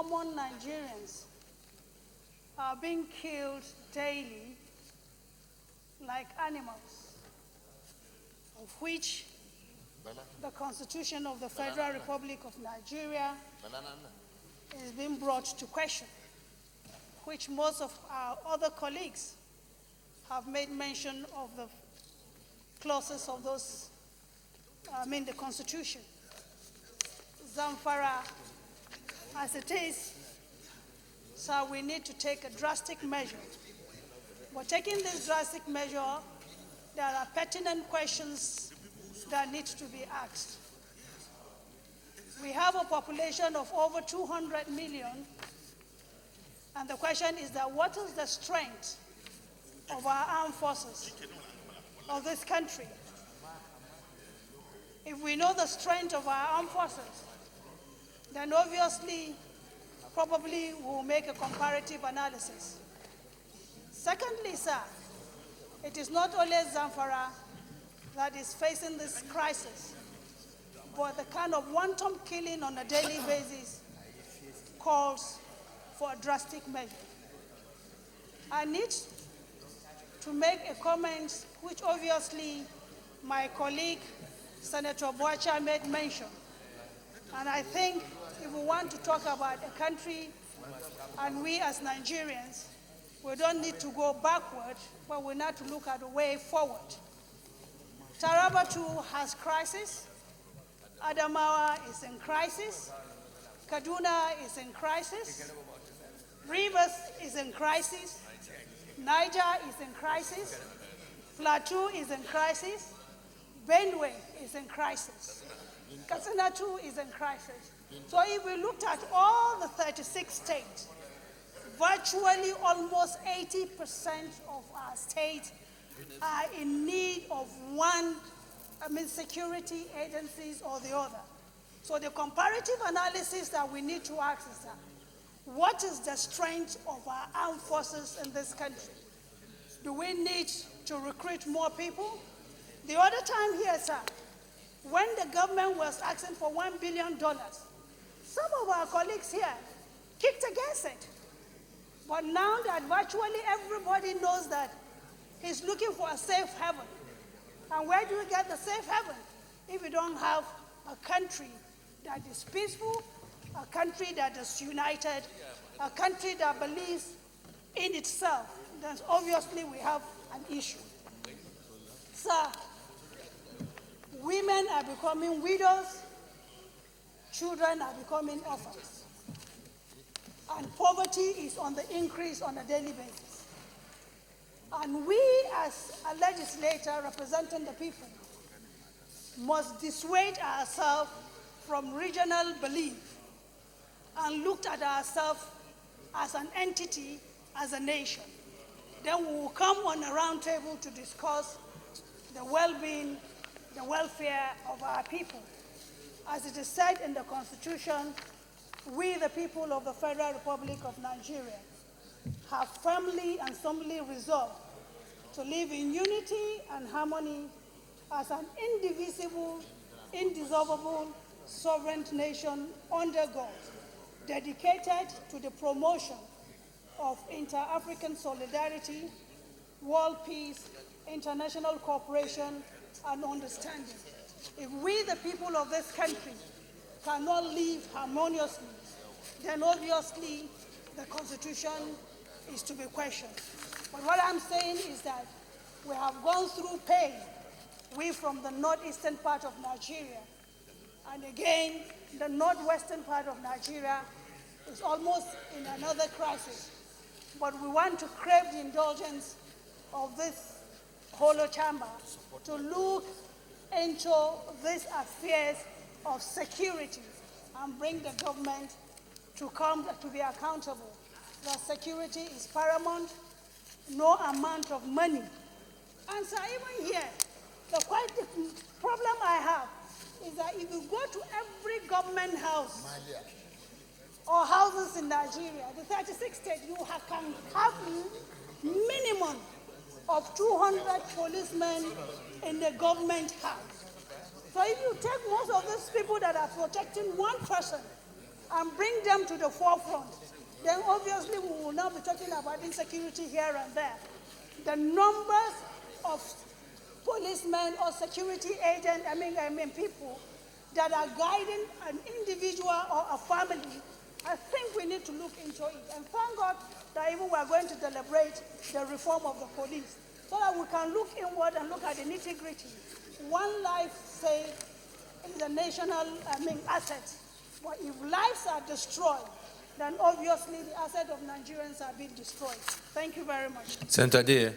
common Nigerians are being killed daily like animals, of which the Constitution of the Federal Republic of Nigeria is being brought to question, which most of our other colleagues have made mention of the clauses of those, the Constitution. Zamfara, as it is, so we need to take a drastic measure. But taking this drastic measure, there are pertinent questions that need to be asked. We have a population of over 200 million, and the question is that what is the strength of our armed forces of this country? If we know the strength of our armed forces, then obviously, probably we'll make a comparative analysis. Secondly, sir, it is not only Zamfara that is facing this crisis, but the kind of wanton killing on a daily basis calls for a drastic measure. I need to make a comment which obviously my colleague, Senator Boacha, made mention. And I think if we want to talk about a country, and we as Nigerians, we don't need to go backward, but we need to look at a way forward. Taraba too has crisis. Adamawa is in crisis. Kaduna is in crisis. Rivers is in crisis. Niger is in crisis. Plateau is in crisis. Benue is in crisis. Katsina too is in crisis. So if we looked at all the 36 states, virtually almost 80% of our states are in need of one, security agencies or the other. So the comparative analysis that we need to ask is that, what is the strength of our armed forces in this country? Do we need to recruit more people? The other time here, sir, when the government was asking for $1 billion, some of our colleagues here kicked against it. But now that virtually everybody knows that he's looking for a safe haven. And where do we get the safe haven if we don't have a country that is peaceful, a country that is united, a country that believes in itself? Then obviously we have an issue. Sir, women are becoming widows, children are becoming orphans, and poverty is on the increase on a daily basis. And we, as a legislator representing the people, must dissuade ourselves from regional belief and look at ourselves as an entity, as a nation. Then we will come on a round table to discuss the well-being, the welfare of our people. As it is said in the Constitution, we, the people of the Federal Republic of Nigeria, have firmly and solemnly resolved to live in unity and harmony as an indivisible, indissoluble, sovereign nation under God, dedicated to the promotion of inter-African solidarity, world peace, international cooperation, and understanding. If we, the people of this country, cannot live harmoniously, then obviously the Constitution is to be questioned. But what I'm saying is that we have gone through pain, we from the northeastern part of Nigeria, and again, the northwestern part of Nigeria is almost in another crisis. But we want to crave the indulgence of this hollow chamber to look into these affairs of security and bring the government to come to be accountable. That security is paramount, no amount of money. And so even here, the problem I have is that if you go to every government house or houses in Nigeria, the 36 states, you can have minimum of 200 policemen in the government house. So if you take most of these people that are protecting one person, and bring them to the forefront, then obviously we will not be talking about insecurity here and there. The numbers of policemen or security agents, I mean people that are guiding an individual or a family, I think we need to look into it. And thank God that even we are going to deliberate the reform of the police so that we can look inward and look at the nitty-gritty. One life saved is a national, asset. But if lives are destroyed, then obviously the asset of Nigerians are being destroyed. Thank you very much. Senator Dear.